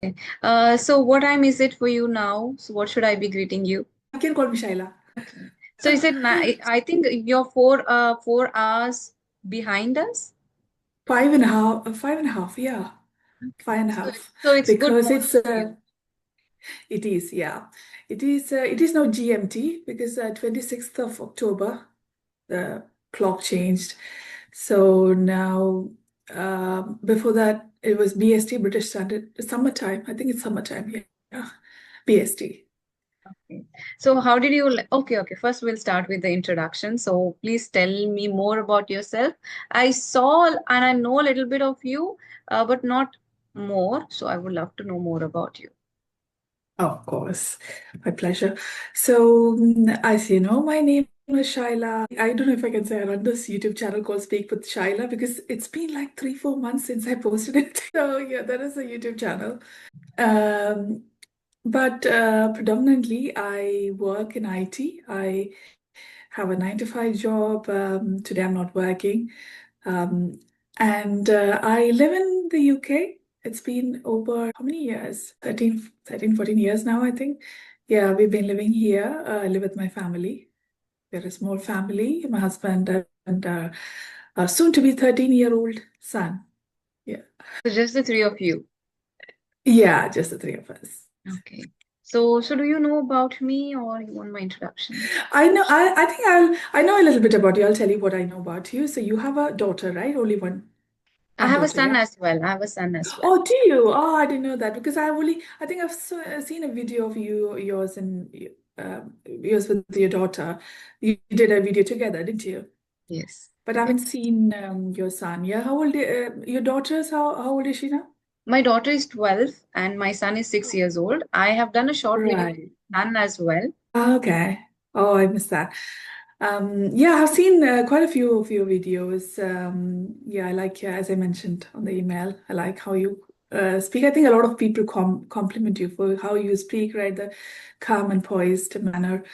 So what time is it for you now? So what should I be greeting you? You can call me Shaila. Okay. So is it I think you're 4 hours behind us? 5.5, 5.5, yeah, Okay. five and a So half, so it's good because morning it's for you. it is, yeah, it is now GMT because 26th of October the clock changed. So now, before that it was BST, British Standard Summertime. I think it's summertime. Yeah, BST. Okay. So how did you okay, first we'll start with the introduction. So please tell me more about yourself. I saw and I know a little bit of you, but not more. So I would love to know more about you. Oh, of course, my pleasure. So, as you know, my name is Shaila. I don't know if I can say I run this YouTube channel called Speak with Shaila because it's been like 3, 4 months since I posted it. So, yeah, that is a YouTube channel. Um, but predominantly, I work in IT. I have a 9 to 5 job. Today, I'm not working. Um, and I live in the UK. It's been over how many years? 14 years now, I think. Yeah, we've been living here. I live with my family. We're a small family, my husband and our soon to be 13-year-old son. Yeah. So just the three of you. Yeah, just the three of us. Okay. So do you know about me or you want my introduction? I think I know a little bit about you. I'll tell you what I know about you. So you have a daughter, right? Only I one have a daughter, son yeah? as well. I have a son as well. Oh, do you? Oh, I didn't know that because I think seen a video of yours with your daughter. You did a video together, didn't you? Yes. But I Yeah. haven't seen your son. Yeah, how old? Your daughter's how old is she now? My daughter is 12 and my son is 6 years old. I have done a short video with Right. my son as well. Okay. Oh, I missed that. Yeah, I've seen quite a few of your videos. Yeah, I like, as I mentioned on the email, I like how you speak. I think a lot of people compliment you for how you speak, right? The calm and poised manner.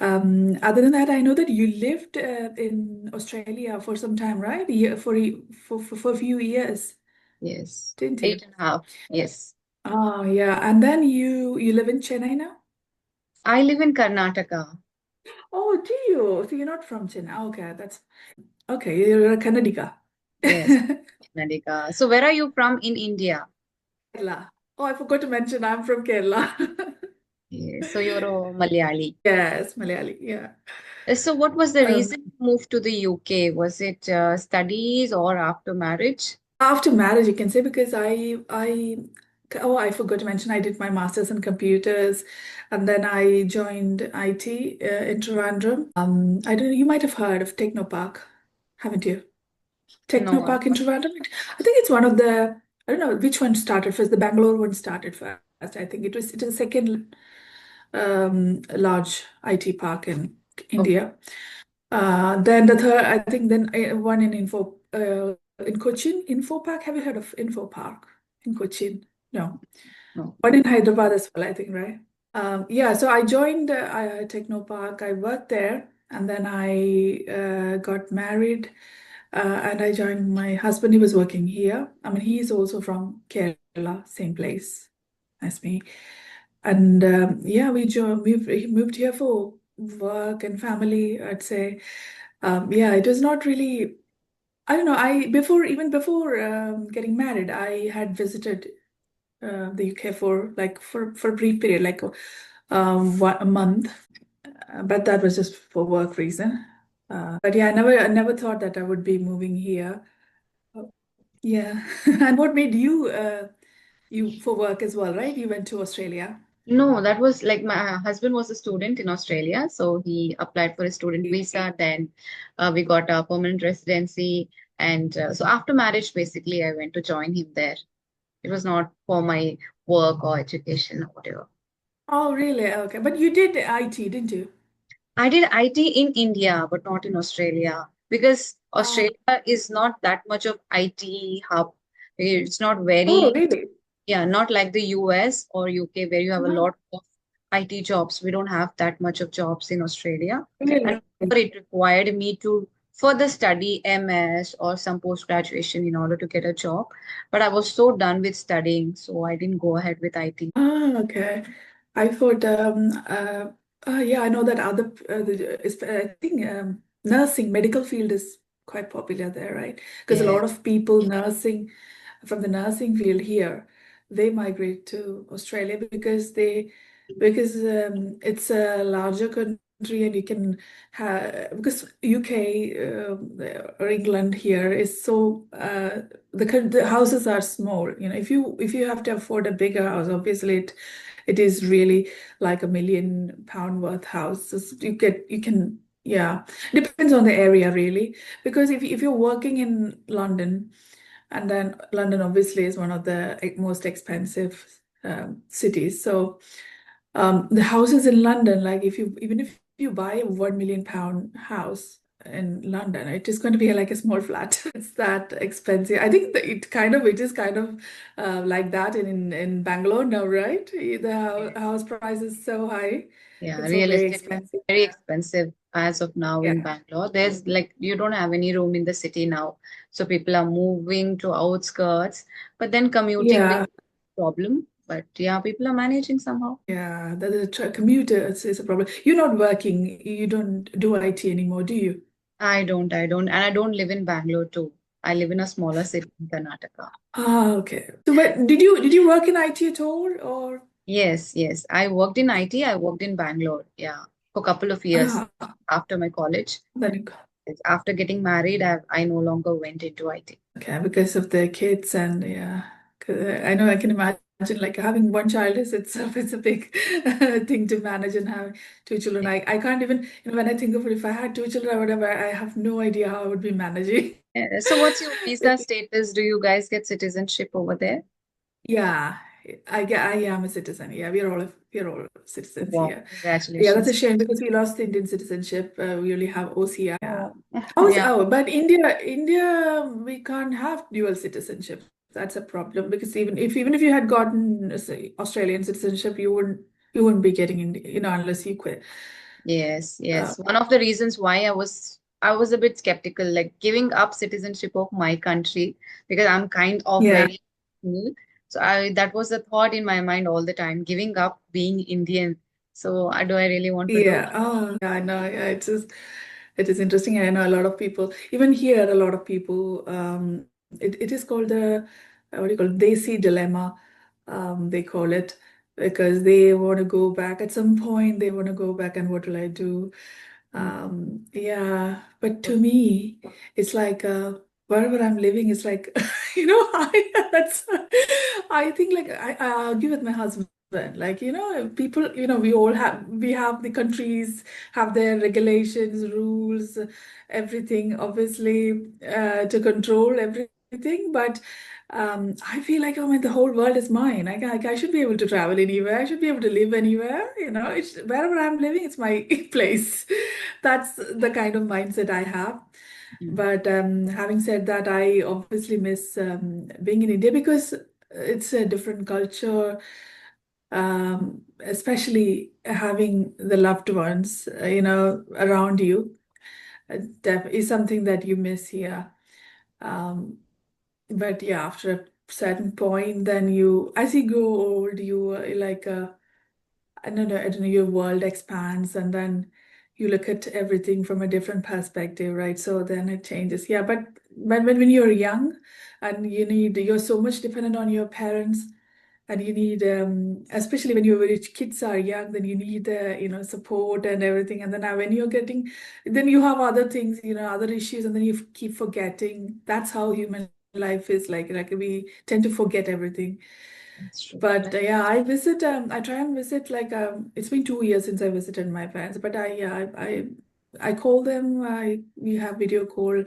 Other than that, I know that you lived in Australia for some time, right? Yeah, for a few years, Yes. didn't you? 8.5. Yes. Oh, yeah. And then you live in Chennai now? I live in Karnataka. Oh, do you? So you're not from Chennai. Okay, that's okay. You're a Kannadiga. Yes. Karnataka. So where are you from in India? Kerala. Oh, I forgot to mention I'm from Kerala. Yes. So you're a Malayali. Yes, Malayali. Yeah. So what was the Um, reason you moved to the UK? Was it studies or after marriage? After marriage, you can say because oh, I forgot to mention I did my master's in computers, and then I joined IT in Trivandrum. I don't know. You might have heard of Technopark, haven't you? No. Technopark in Trivandrum. I think it's one of the. I don't know which one started first. The Bangalore one started first. I think it is the second large IT park in Okay. India. Then the third, I think, then one in Cochin, Info Park. Have you heard of Info Park in Cochin? No, No. one in Hyderabad as well, I think, right? Yeah, so I joined Techno Park. I worked there, and then I got married, and I joined my husband. He was working here. I mean, he's also from Kerala, same place as me. And yeah, we moved here for work and family, I'd say. Yeah, it was not really, I don't know, even before getting married, I had visited the UK for a brief period, like a month, but that was just for work reason. But yeah, I never thought that I would be moving here. Yeah. And what made you for work as well, right? You went to Australia. No, that was like my husband was a student in Australia, so he applied for a student visa. Then we got a permanent residency, and so after marriage, basically, I went to join him there. It was not for my work or education or whatever. Oh, really? Okay. But you did IT, didn't you? I did IT in India, but not in Australia because Oh, Australia is not that much of IT hub. It's not oh, very, really? yeah, not like the US or UK where you have a Uh-huh. lot of IT jobs. We don't have that much of jobs in Australia. Really? And it required me to for the study MS or some post graduation in order to get a job. But I was so done with studying, so I didn't go ahead with IT. Ah, okay. I thought, yeah, I know that I think nursing, medical field is quite popular there, right? Because a Yeah, lot of people nursing from the nursing field here, they migrate to Australia because it's a larger country and you can have because UK or England here is so the houses are small. You know, if you have to afford a bigger house, obviously it is really like £1 million worth house. So you can yeah, depends on the area really. Because if you're working in London, and then London obviously is one of the most expensive cities. So the houses in London, like even if you buy a £1 million house in London, it is going to be like a small flat. It's that expensive. I think that it is kind of like that in Bangalore now, right? The yeah, house price is so high. yeah. It's so very Realistically, expensive. very expensive as of now in Yeah. Bangalore. There's like you don't have any room in the city now, so people are moving to outskirts. But then commuting Yeah. becomes a problem. But yeah, people are managing somehow. Yeah. The commuter is a problem. You're not working. You don't do IT anymore, do you? And I don't live in Bangalore too. I live in a smaller city in Karnataka. Ah, okay. So, but did you work in IT at all, or Yes, yes. I worked in IT. I worked in Bangalore, yeah, for a couple of years ah, after my college. then you After getting married, I no longer went into IT. okay because of the kids and yeah, 'cause I know I can imagine like having one child is itself it's a big thing to manage and have two children. I can't even when I think of it, if I had two children or whatever, I have no idea how I would be managing. So what's your visa status? Do you guys get citizenship over there? Yeah, I am a citizen. Yeah, we're all citizens Wow, here. Yeah, that's a congratulations. shame because we lost the Indian citizenship. We only have OCI. Yeah. Oh, yeah. But India, we can't have dual citizenship. That's a problem because even if you had gotten say, Australian citizenship, you wouldn't be getting in, unless you quit. Yes, Uh, yes. One of the reasons why I was a bit skeptical, like giving up citizenship of my country because I'm kind of yeah, very new. So I that was a thought in my mind all the time, giving up being Indian. So do I really want to do yeah. that? Oh, yeah, I know. Yeah, it is interesting. I know a lot of people, even here, a lot of people. It is called the what do you call it? Desi dilemma. They call it because they want to go back at some point. They want to go back, and what will I do? Mm. Yeah, but What- to me, it's like wherever I'm living is like, I think like I argue with my husband. Like, people, we have the countries have their regulations, rules, everything, obviously, to control everything. But I feel like, oh man, the whole world is mine. I should be able to travel anywhere. I should be able to live anywhere. Wherever I'm living, it's my place. That's the kind of mindset I have. mm. But having said that, I obviously miss being in India because it's a different culture, especially having the loved ones, around you. Is something that you miss here. Um, but yeah, after a certain point, then as you grow old, you like I don't know, your world expands and then you look at everything from a different perspective, right? So then it changes. Yeah, but when you're young and you're so much dependent on your parents and you need especially when your kids are young, then you need support and everything. And then when you're getting then you have other things, other issues, and then you keep forgetting. That's how human life is like we tend to forget everything. That's true. But yeah, I try and visit like it's been 2 years since I visited my parents, but I call them, we have video call and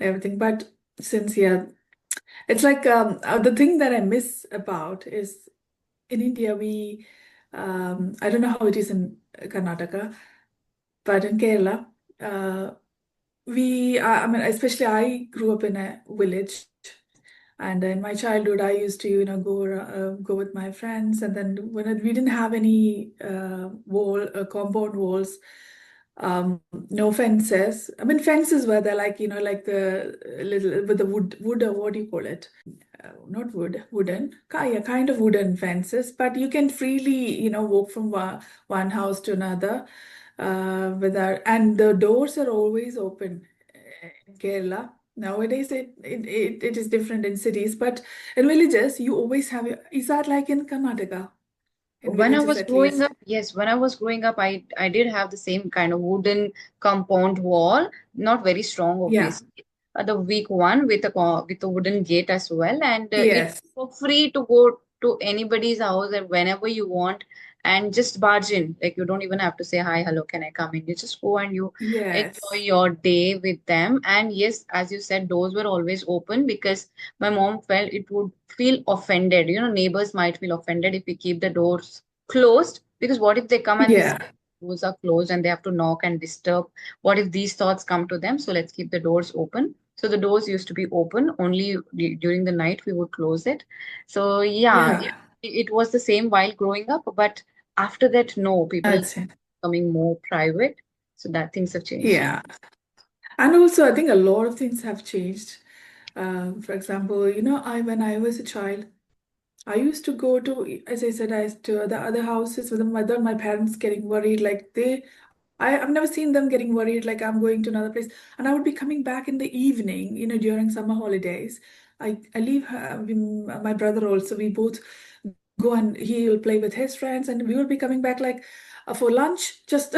everything. But since yeah, it's like the thing that I miss about is in India we I don't know how it is in Karnataka, but in Kerala, uh, I mean, especially I grew up in a village. And in my childhood, I used to, go with my friends. And then we didn't have any compound walls. No fences. I mean, fences were there, like, like the little with the wood, or what do you call it? Not wood, wooden, yeah, kind of wooden fences, but you can freely, walk from one house to another without, and the doors are always open in Kerala. Nowadays, it is different in cities, but in villages, you always have, is that like in Karnataka? In When I villages, was at growing least. up, yes, when I was growing up, I did have the same kind of wooden compound wall, not very strong, Yeah. obviously. The weak one with a wooden gate as well, and it's Yes. for free to go to anybody's house and whenever you want, and just barge in. Like you don't even have to say hi, hello, can I come in? You just go and you enjoy Yes. your day with them. And yes, as you said, doors were always open because my mom felt it would feel offended. Neighbors might feel offended if we keep the doors closed, because what if they come and they see Yeah. doors are closed and they have to knock and disturb? What if these thoughts come to them? So let's keep the doors open. So the doors used to be open only during the night. We would close it. So yeah, Yeah. it was the same while growing up, but after that, no, people That's it. becoming more private. So that things have changed. Yeah. And also, I think a lot of things have changed. For example, I when I was a child, I used to go to, as I said, I used to the other houses with the mother, my parents getting worried, like I've never seen them getting worried, like I'm going to another place. And I would be coming back in the evening, during summer holidays. I leave my brother also, we both go and he will play with his friends, and we will be coming back like for lunch, just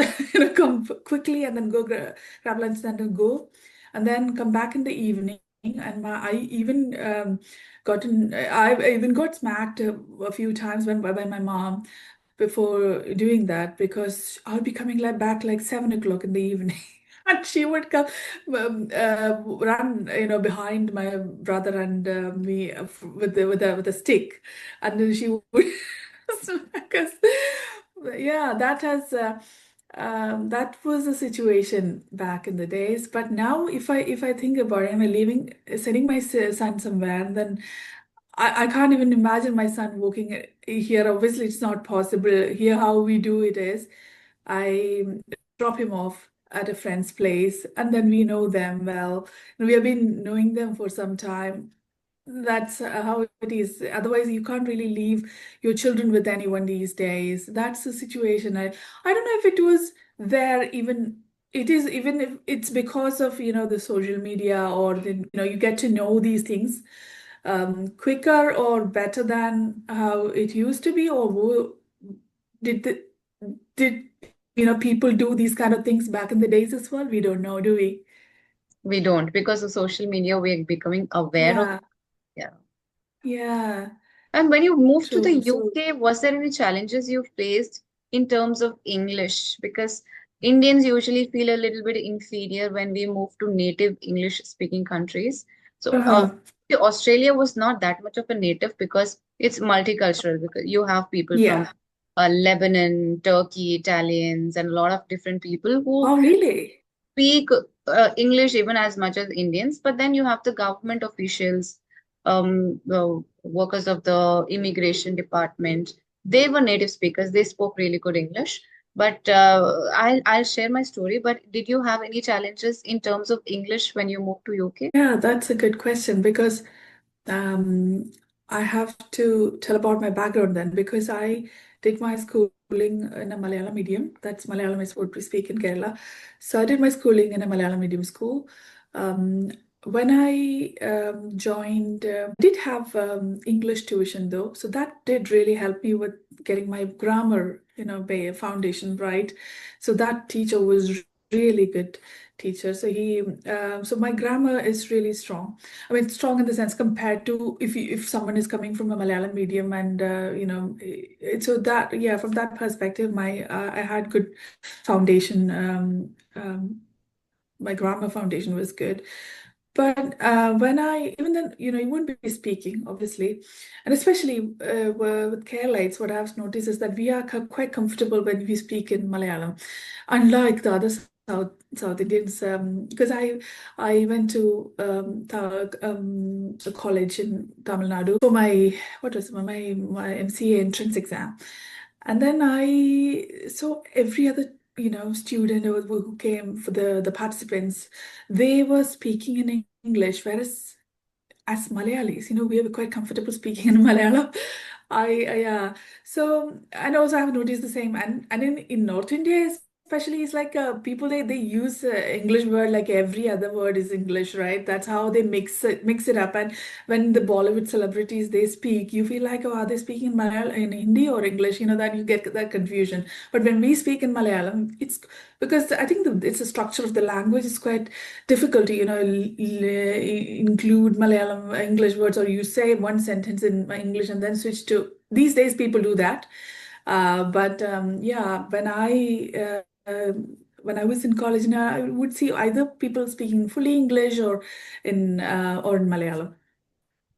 come quickly and then go grab lunch and then go, and then come back in the evening. And I even I even got smacked a few times by my mom before doing that, because I'll be coming back like 7 o'clock in the evening. And she would come, run, behind my brother and me with a stick, and then she would because yeah, that was a situation back in the days. But now, if I think about it, I'm leaving, sending my son somewhere, and then I can't even imagine my son walking here. Obviously, it's not possible. Here, how we do it is, I drop him off at a friend's place, and then we know them well. And we have been knowing them for some time. That's how it is. Otherwise, you can't really leave your children with anyone these days. That's the situation. I don't know if it was there even. It is, even if it's because of the social media, or you get to know these things quicker or better than how it used to be, or did did people do these kind of things back in the days as well? We don't know, do we? We don't, because of social media, we're becoming aware of. Yeah, Yeah. yeah, And when you moved to the true. So UK, was there any challenges you faced in terms of English? Because Indians usually feel a little bit inferior when we move to native English speaking countries. So, uh-huh. Australia was not that much of a native because it's multicultural, because you have people from Yeah. Lebanon, Turkey, Italians, and a lot of different people who Oh, really? speak English even as much as Indians, but then you have the government officials, the workers of the immigration department. They were native speakers. They spoke really good English. But I'll share my story. But did you have any challenges in terms of English when you moved to UK? Yeah, that's a good question, because Um, I have to tell about my background then, because I did my schooling in a Malayalam medium. That's Malayalam is what we speak in Kerala. So I did my schooling in a Malayalam medium school. Um, when I joined, I did have English tuition though, so that did really help me with getting my grammar, foundation right. So that teacher was really good teacher. So my grammar is really strong. I mean, strong in the sense compared to if someone is coming from a Malayalam medium, and so that, yeah, from that perspective, I had good foundation. My grammar foundation was good. But when I, even then, you wouldn't be speaking, obviously. And especially with Keralites, what I've noticed is that we are quite comfortable when we speak in Malayalam, unlike the other South Indians. Because I went to a college in Tamil Nadu for my, what was it, my MCA entrance exam. And then I saw every other student who came for the participants, they were speaking in English, whereas as Malayalis, we are quite comfortable speaking in Malayalam. Yeah. So, and also I've noticed the same. And in North India, especially, it's like people they use English word like every other word is English, right? That's how they mix it up. And when the Bollywood celebrities they speak, you feel like, oh, are they speaking in Malayalam, in Hindi or English? That you get that confusion. But when we speak in Malayalam, it's because I think it's the structure of the language is quite difficult to, include Malayalam English words, or you say one sentence in English and then switch to. These days, people do that. But yeah, when I was in college, I would see either people speaking fully English or in Malayalam.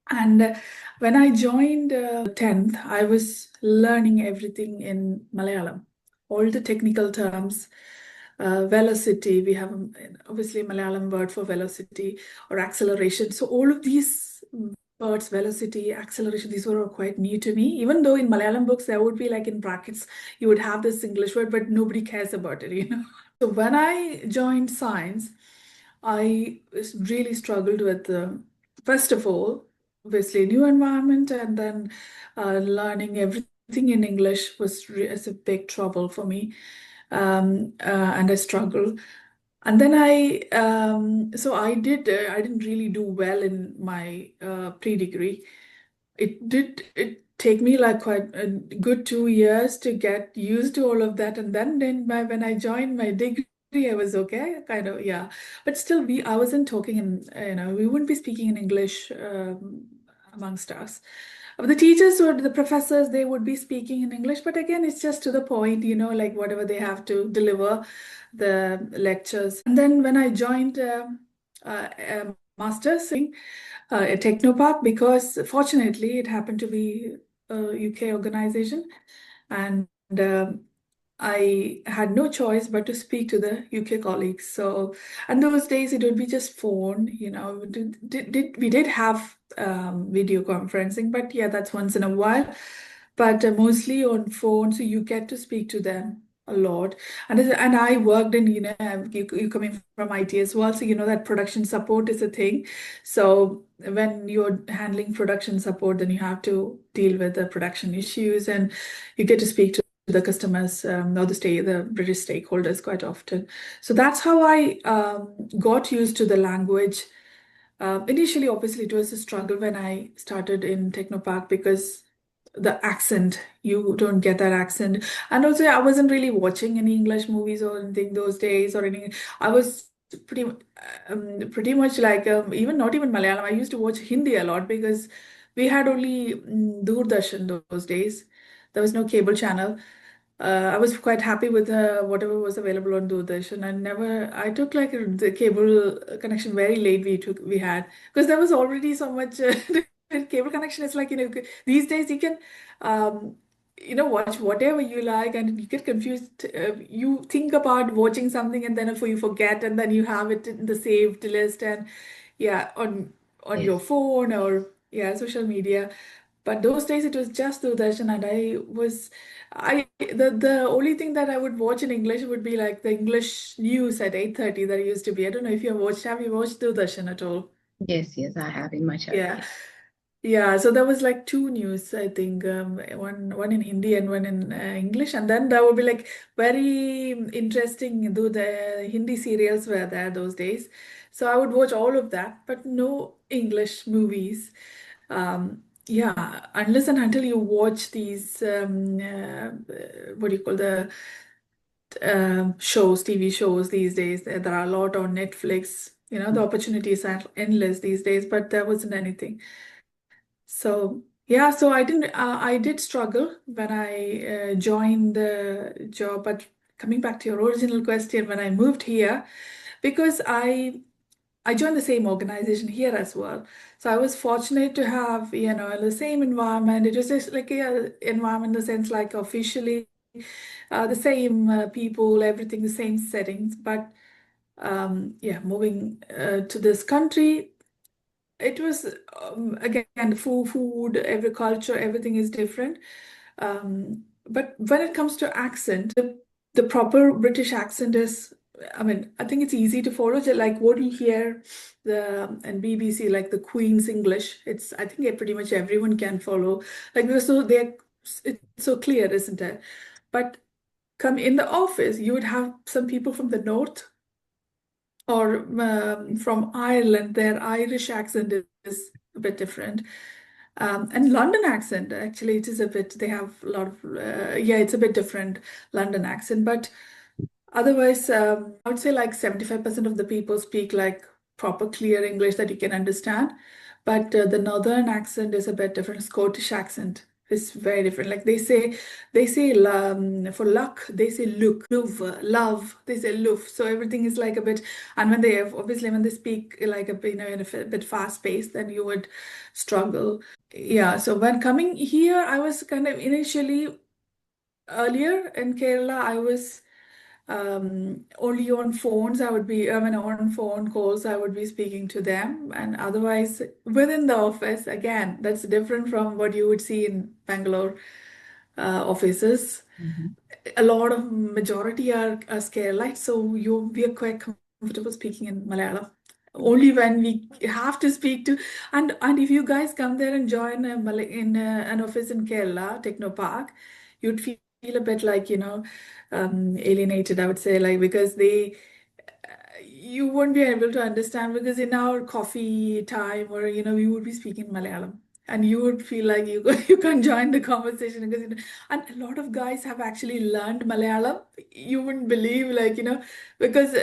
And when I joined 10th, I was learning everything in Malayalam, all the technical terms, velocity. We have obviously Malayalam word for velocity or acceleration. So all of these words, velocity, acceleration, these were all quite new to me. Even though in Malayalam books there would be like in brackets, you would have this English word, but nobody cares about it. So when I joined science, I really struggled with, first of all, obviously new environment, and then learning everything in English is a big trouble for me, and I struggle. And then so I didn't really do well in my pre-degree. It take me like quite a good 2 years to get used to all of that, and then when I joined my degree, I was okay, kind of, yeah. But still, I wasn't talking in, we wouldn't be speaking in English amongst us. The teachers or the professors, they would be speaking in English, but again, it's just to the point, like whatever they have to deliver the lectures. And then when I joined masters at Technopark, because fortunately it happened to be a UK organization, and I had no choice but to speak to the UK colleagues. So, and those days it would be just phone, we did have video conferencing, but yeah, that's once in a while. But mostly on phone, so you get to speak to them a lot. And I worked in, you coming from IT as well, so you know that production support is a thing. So when you're handling production support, then you have to deal with the production issues, and you get to speak to the customers, or the British stakeholders quite often. So that's how I got used to the language. Initially, obviously, it was a struggle when I started in Technopark because the accent, you don't get that accent. And also, I wasn't really watching any English movies or anything those days or anything. I was pretty, pretty much like, even not even Malayalam. I used to watch Hindi a lot because we had only Doordarshan those days. There was no cable channel. I was quite happy with whatever was available on Doordarshan. I took like the cable connection very late we had, because there was already so much cable connection. It's like, these days you can, um, watch whatever you like, and you get confused. You think about watching something and then you forget, and then you have it in the saved list, and yeah, on your Yes. phone or yeah, social media. But those days it was just Doordarshan, and the only thing that I would watch in English would be like the English news at 8:30 that used to be. I don't know if have you watched Doordarshan at all? Yes, yes, I have in my childhood. Yeah. Yeah, so there was like two news, I think, one in Hindi and one in English, and then there would be like very interesting. Though the Hindi serials were there those days, so I would watch all of that, but no English movies. Yeah, unless and until you watch these what do you call the shows, TV shows these days. There are a lot on Netflix. The opportunities are endless these days, but there wasn't anything. So yeah, so I did struggle when I joined the job. But coming back to your original question, when I moved here, because I joined the same organization here as well. So I was fortunate to have, the same environment. It was just like a environment in the sense like officially the same people, everything, the same settings. But yeah, moving to this country, it was again the food, every culture, everything is different. But when it comes to accent, the proper British accent is, I mean, I think it's easy to follow. Just like what you hear and BBC, like the Queen's English, it's I think pretty much everyone can follow. Like because so they're it's so clear, isn't it? But come in the office, you would have some people from the north or from Ireland. Their Irish accent is a bit different. And London accent, actually, it is a bit, they have a lot of, yeah, it's a bit different, London accent. But otherwise, I would say like 75% of the people speak like proper, clear English that you can understand. But the northern accent is a bit different. Scottish accent is very different. Like they say for luck, they say look, love, they say love. So everything is like a bit, and when they have, obviously when they speak like a bit, in a bit fast paced, then you would struggle. Yeah. So when coming here, I was kind of initially earlier in Kerala, I was only on phones. I mean, on phone calls, I would be speaking to them. And otherwise, within the office, again, that's different from what you would see in Bangalore offices. Mhm. A lot of majority are Keralites, so we are quite comfortable speaking in Malayalam. Only when we have to speak to, and if you guys come there and join an office in Kerala, Techno Park, you'd feel a bit like, alienated, I would say, like because you won't be able to understand because in our coffee time or we would be speaking Malayalam and you would feel like you can't join the conversation because and a lot of guys have actually learned Malayalam. You wouldn't believe, like because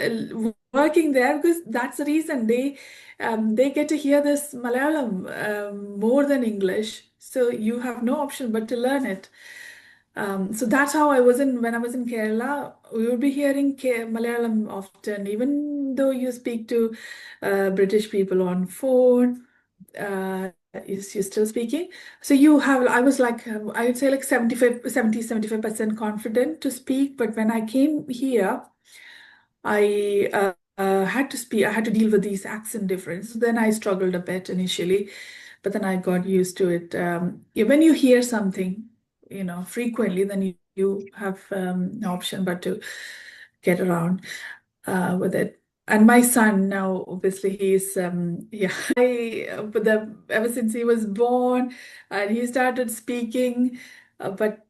working there, because that's the reason they get to hear this Malayalam more than English, so you have no option but to learn it. So that's how I was when I was in Kerala. We would be hearing Malayalam often, even though you speak to British people on phone, you're still speaking. So I was like, I would say like 75% confident to speak. But when I came here, I had to speak, I had to deal with these accent difference. Then I struggled a bit initially, but then I got used to it. Yeah, when you hear something, frequently, then you have no option but to get around with it. And my son now, obviously, he's yeah. But ever since he was born, and he started speaking, but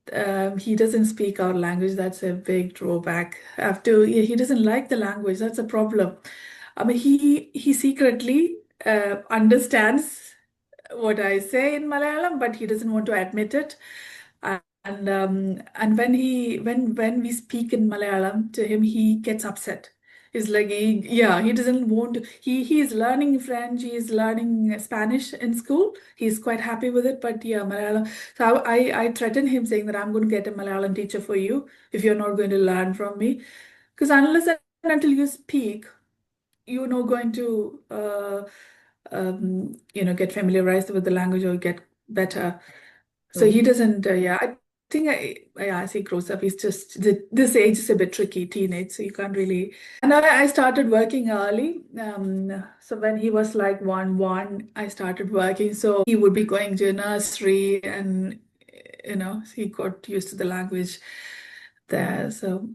he doesn't speak our language. That's a big drawback. Yeah, he doesn't like the language. That's a problem. I mean, he secretly understands what I say in Malayalam, but he doesn't want to admit it. And when we speak in Malayalam to him, he gets upset. He's like he doesn't want to. He is learning French. He is learning Spanish in school. He's quite happy with it, but yeah, Malayalam. So I threatened him saying that I'm going to get a Malayalam teacher for you if you're not going to learn from me, because unless and until you speak, you're not going to get familiarized with the language or get better. So So, he doesn't, yeah, I think as he grows up, he's just, this age is a bit tricky, teenage, so you can't really. And I started working early. So when he was like one, I started working. So he would be going to nursery and, he got used to the language there. So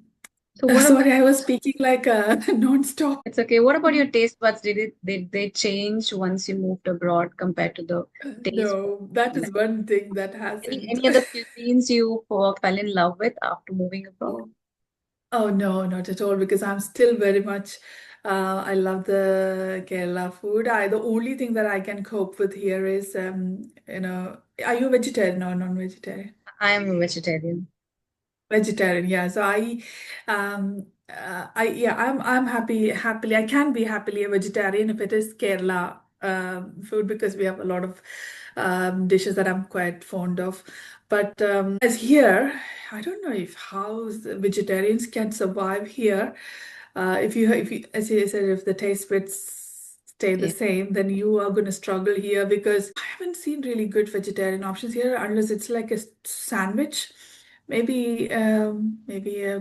so what about, sorry, I was speaking like non-stop. it's okay. What about your taste buds? Did they change once you moved abroad compared to the taste buds? No, that Like, is one thing that Any hasn't. any other cuisines you fell in love with after moving abroad? Oh, oh no, not at all, because I'm still very much, I love the Kerala food. The only thing that I can cope with here is, are you vegetarian or non-vegetarian? I am a vegetarian. Vegetarian, yeah. So yeah, I'm happily, I can be happily a vegetarian if it is Kerala food because we have a lot of dishes that I'm quite fond of. But as here, I don't know if how the vegetarians can survive here. If you, as you said, if the taste buds stay the Okay. same, then you are going to struggle here because I haven't seen really good vegetarian options here unless it's like a sandwich. Maybe a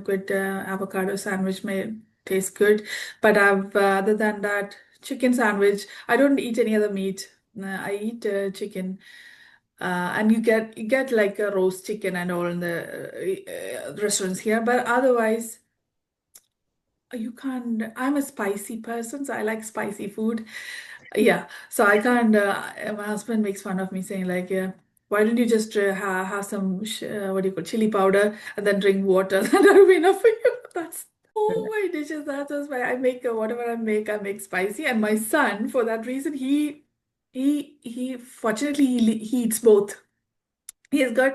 good avocado sandwich may taste good, but other than that, chicken sandwich. I don't eat any other meat. I eat chicken. And you get like a roast chicken and all in the restaurants here, but otherwise you can't. I'm a spicy person, so I like spicy food. Yeah, so I can't. My husband makes fun of me saying like, yeah, why don't you just have some what do you call chili powder and then drink water? That would be enough for you. That's all my dishes. That's why I make whatever I make spicy. And my son, for that reason, he fortunately he eats both. He is good.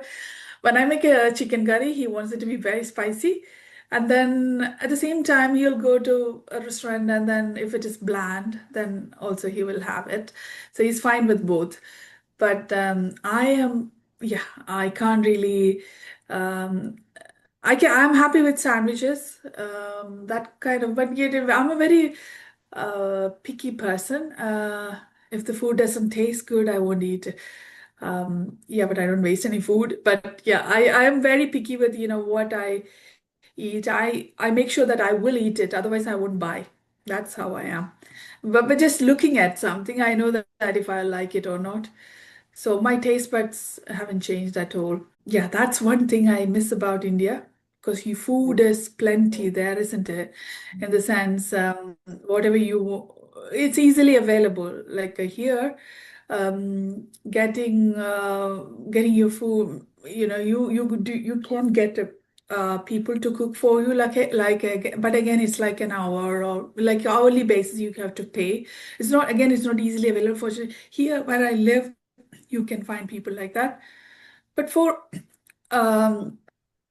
When I make a chicken curry, he wants it to be very spicy. And then at the same time, he'll go to a restaurant, and then if it is bland, then also he will have it. So he's fine with both. But yeah, I can't really. Um, I'm happy with sandwiches, that kind of. But yet, I'm a very picky person. If the food doesn't taste good, I won't eat it. Yeah, but I don't waste any food. But yeah, I am very picky with what I eat. I make sure that I will eat it. Otherwise, I wouldn't buy. That's how I am. But just looking at something, I know that if I like it or not. So my taste buds haven't changed at all. Yeah, that's one thing I miss about India because your food is plenty there, isn't it? In the sense, whatever it's easily available. Like here, getting your food, you can get people to cook for you, but again, it's like an hour or like hourly basis. You have to pay. It's not easily available. Fortunately, here where I live you can find people like that. But for um,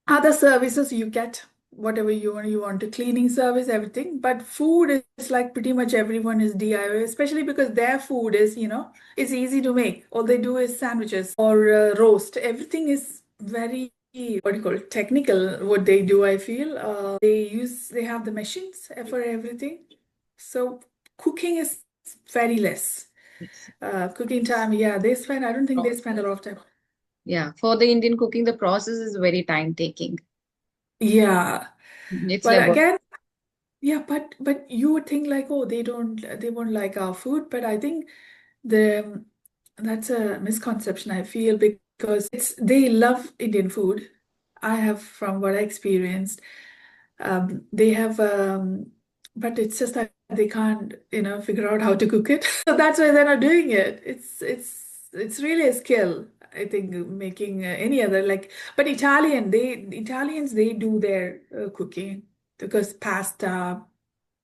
other services, you get whatever you want to cleaning service, everything. But food is like pretty much everyone is DIY, especially because their food is easy to make. All they do is sandwiches or roast. Everything is very what do you call it, technical. What they do, I feel they have the machines for everything. So cooking is very less. Yes. Cooking time, yeah, I don't think they spend a lot of time. Yeah, for the Indian cooking, the process is very time taking. Yeah. It's But labor. again, yeah, but you would think like, oh, they won't like our food, but I think the that's a misconception, I feel, because they love Indian food. I have, from what I experienced, they have but it's just that they can't, figure out how to cook it. So that's why they're not doing it. It's really a skill, I think, making any other like. But Italians they do their cooking because pasta,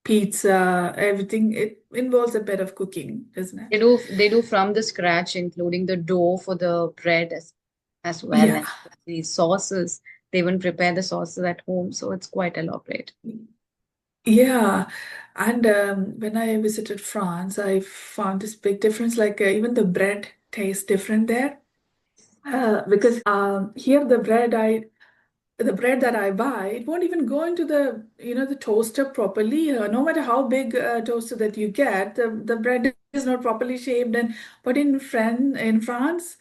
pizza, everything it involves a bit of cooking, doesn't it? They do from the scratch, including the dough for the bread as well, Yeah. and the sauces. They even prepare the sauces at home, so it's quite elaborate. Yeah, and when I visited France, I found this big difference. Like even the bread tastes different there. Because here the bread that I buy, it won't even go into the toaster properly. No matter how big toaster that you get, the bread is not properly shaped. And but in France,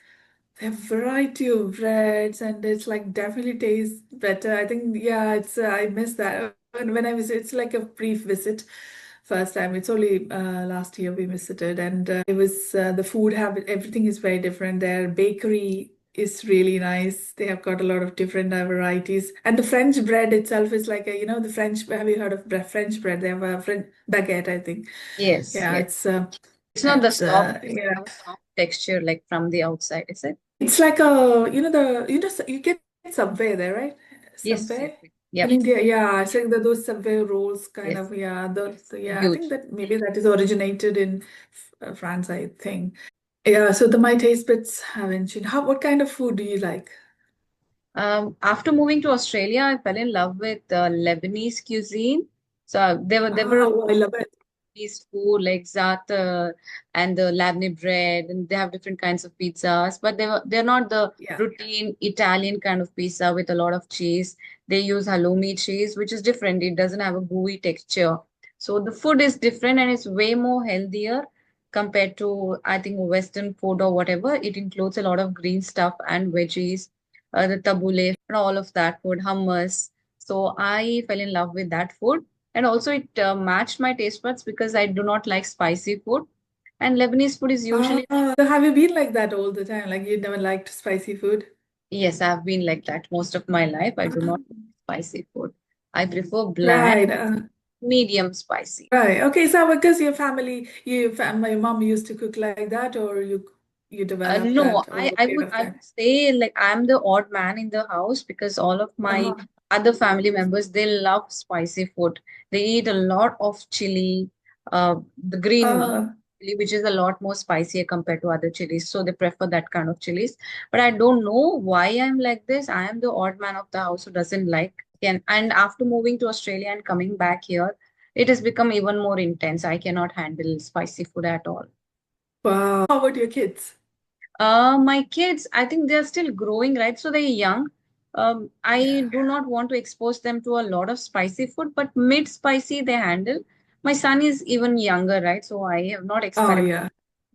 they have variety of breads, and it's like definitely tastes better. I think yeah, it's I miss that when I visit. It's like a brief visit. First time. It's only last year we visited, and it was the food habit. Everything is very different there. Bakery is really nice. They have got a lot of different varieties, and the French bread itself is like the French. Have you heard of French bread? They have a French baguette, I think. Yes, Yeah, yes. It's not the soft, it doesn't yeah. have a soft texture like from the outside, is it? It's like a, you get Subway there, right? Yes, yes. Subway in Yep. India, yeah. I think that those Subway rolls kind Yes. of, yeah. Yeah. I think Huge. that maybe that is originated in France, I think. Yeah. So my taste buds haven't changed. What kind of food do you like? After moving to Australia, I fell in love with Lebanese cuisine. So there were Oh, I love it. Lebanese food like za'atar and the labneh bread, and they have different kinds of pizzas, but they're not the Yeah. routine Italian kind of pizza with a lot of cheese. They use halloumi cheese, which is different. It doesn't have a gooey texture. So the food is different and it's way more healthier compared to, I think, Western food or whatever. It includes a lot of green stuff and veggies, the tabbouleh and all of that food, hummus. So I fell in love with that food. And also, it matched my taste buds because I do not like spicy food. And Lebanese food is usually, So have you been like that all the time? Like you never liked spicy food? yes, I've been like that most of my life. I do Ah, not like spicy food. I prefer bland, right. medium spicy. Right. Okay. So because your family, my mom used to cook like that, or you developed No, that over a I period would of I time? would say like I'm the odd man in the house because all of my Uh-huh. other family members they love spicy food. They eat a lot of chili, the green Uh, chili, which is a lot more spicier compared to other chilies. So they prefer that kind of chilies. But I don't know why I'm like this. I am the odd man of the house who doesn't like and after moving to Australia and coming back here, it has become even more intense. I cannot handle spicy food at all. wow. How about your kids? My kids, I think they're still growing, right? So they're young. I Yeah. do not want to expose them to a lot of spicy food, but mid spicy they handle. My son is even younger, right? So I have not Oh, experimented yeah.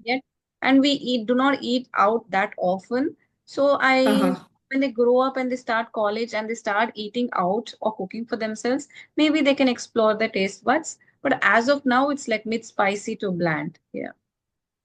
yet. And we do not eat out that often. So Uh-huh. when they grow up and they start college and they start eating out or cooking for themselves, maybe they can explore the taste buds. But as of now, it's like mid spicy to bland. Yeah.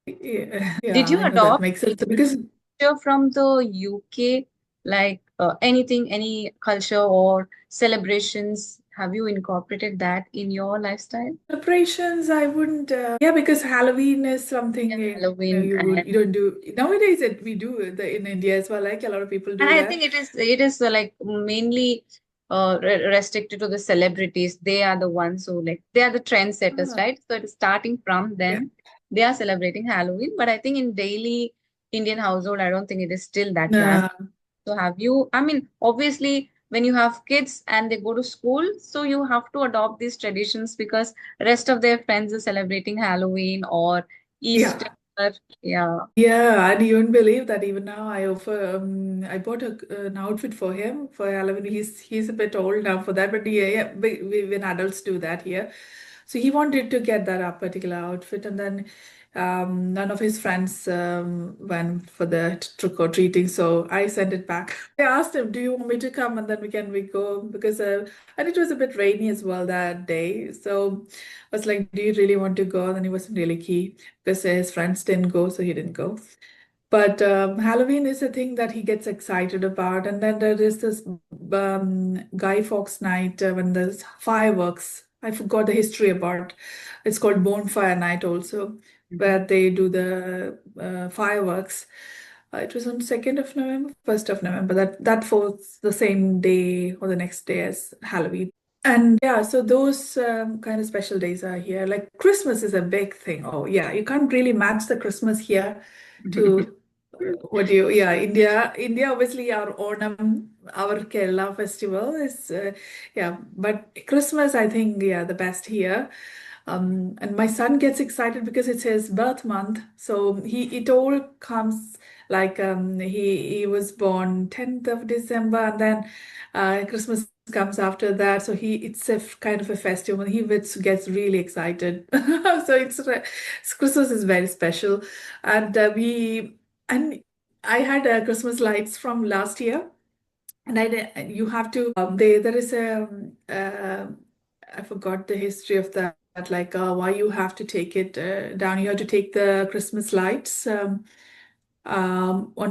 Yeah, yeah, Did you I know that adopt makes sense any because culture from the UK, like anything, any culture or celebrations? Have you incorporated that in your lifestyle? celebrations, I wouldn't. Yeah, because Halloween is Yeah, something Halloween you don't do nowadays. We do the in India as well. Like a lot of people and do I that. think it is like mainly restricted to the celebrities. They are the ones who like they are the trendsetters, Ah, right? So it is starting from yeah. them. They are celebrating Halloween, but I think in daily Indian household, I don't think it is still that rampant. No. So have you, I mean, obviously, when you have kids and they go to school, so you have to adopt these traditions because rest of their friends are celebrating Halloween or Easter. Yeah. Yeah. Yeah, and you wouldn't believe that even now I bought an outfit for him for Halloween. He's a bit old now for that, but yeah, when adults do that here. So he wanted to get that particular outfit, and then none of his friends went for the trick or treating, so I sent it back. I asked him, "Do you want me to come?" And then we go because and it was a bit rainy as well that day. So I was like, "Do you really want to go?" And then he wasn't really keen because his friends didn't go, so he didn't go. But Halloween is a thing that he gets excited about. And then there is this Guy Fawkes night when there's fireworks. I forgot the history about. It's called Bonfire Night also, Mhm. where they do the fireworks. It was on 2nd of November, 1st of November. That falls the same day or the next day as Halloween. And yeah, so those kind of special days are here. Like Christmas is a big thing. Oh, yeah, you can't really match the Christmas here to what do you, yeah, India, obviously our Onam, our Kerala festival is, yeah, but Christmas, I think, yeah, the best here. And my son gets excited because it's his birth month. So it all comes like he was born 10th of December and then Christmas comes after that. So it's a kind of a festival. Gets really excited. So Christmas is very special. And and I had Christmas lights from last year. And you have to, there is I forgot the history of that, like why you have to take it down. You have to take the Christmas lights on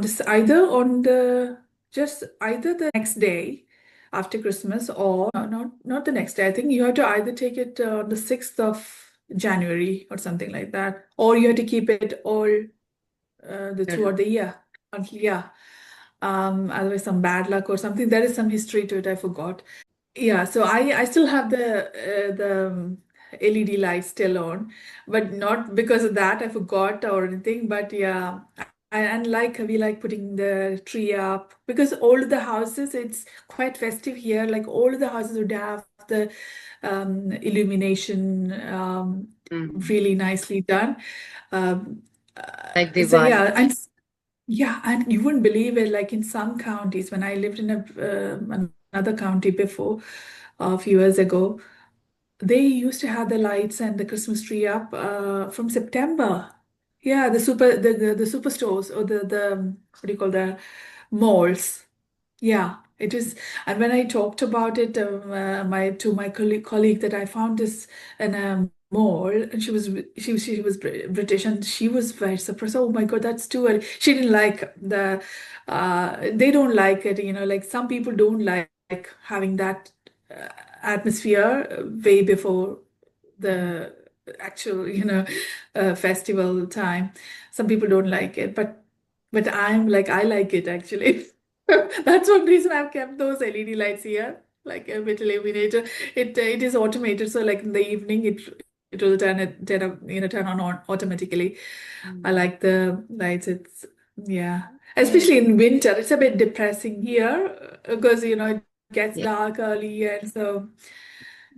this either on the just either the next day after Christmas or no, not the next day. I think you have to either take it on the 6th of January or something like that, or you have to keep it all the No, no. throughout the year. Yeah. Otherwise some bad luck or something. There is some history to it. I forgot. Yeah, so I still have the LED lights still on, but not because of that I forgot or anything. But yeah, and like we like putting the tree up because all of the houses it's quite festive here. Like all of the houses would have the illumination Mm. really nicely done. Um, Like so Diwali. yeah, and you wouldn't believe it. Like in some counties, when I lived in another county before, a few years ago, they used to have the lights and the Christmas tree up from September. Yeah, the superstores or the what do you call the malls. Yeah, it is. And when I talked about it, my colleague that I found this an more, and she was British, and she was very surprised. Oh my God, that's too early. She didn't like they don't like it, like some people don't like having that atmosphere way before the actual, festival time. Some people don't like it, but I'm like, I like it actually. That's one reason I've kept those LED lights here, like a bit illuminator. It is automated, so like in the evening, it will turn on automatically. I Mm. like the lights. It's yeah, Yeah. especially in winter. It's a bit depressing here because it gets Yeah. dark early, and so.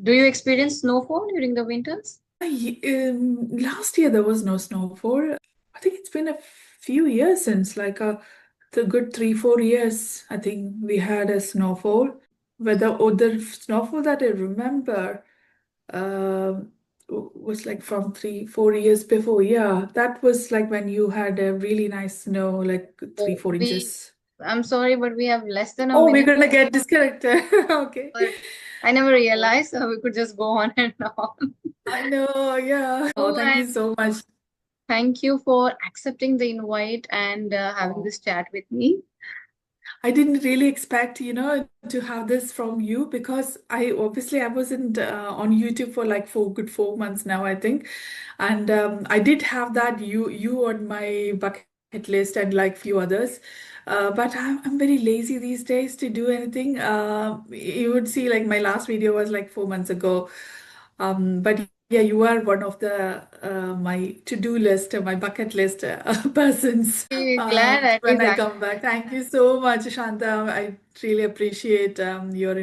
Do you experience snowfall during the winters? Last year there was no snowfall. I think it's been a few years since, like the good 3, 4 years. I think we had a snowfall. The snowfall that I remember was like from 3, 4 years before. Yeah, that was like when you had a really nice snow, like three, Oh, four inches. I'm sorry, but we have less than a Oh, we're minute, gonna get disconnected. Okay. but I never realized we could just go on and on. I know. Yeah. Oh, Oh, thank you and so much. thank you for accepting the invite and having Oh. this chat with me. I didn't really expect, to have this from you because I wasn't on YouTube for like 4 months now, I think. And I did have that you on my bucket list and like few others. But I'm very lazy these days to do anything. You would see like my last video was like 4 months ago. But yeah, you are one of the my to-do list, my bucket list persons Glad at when least I come back. Thank you so much, Shanta. I really appreciate your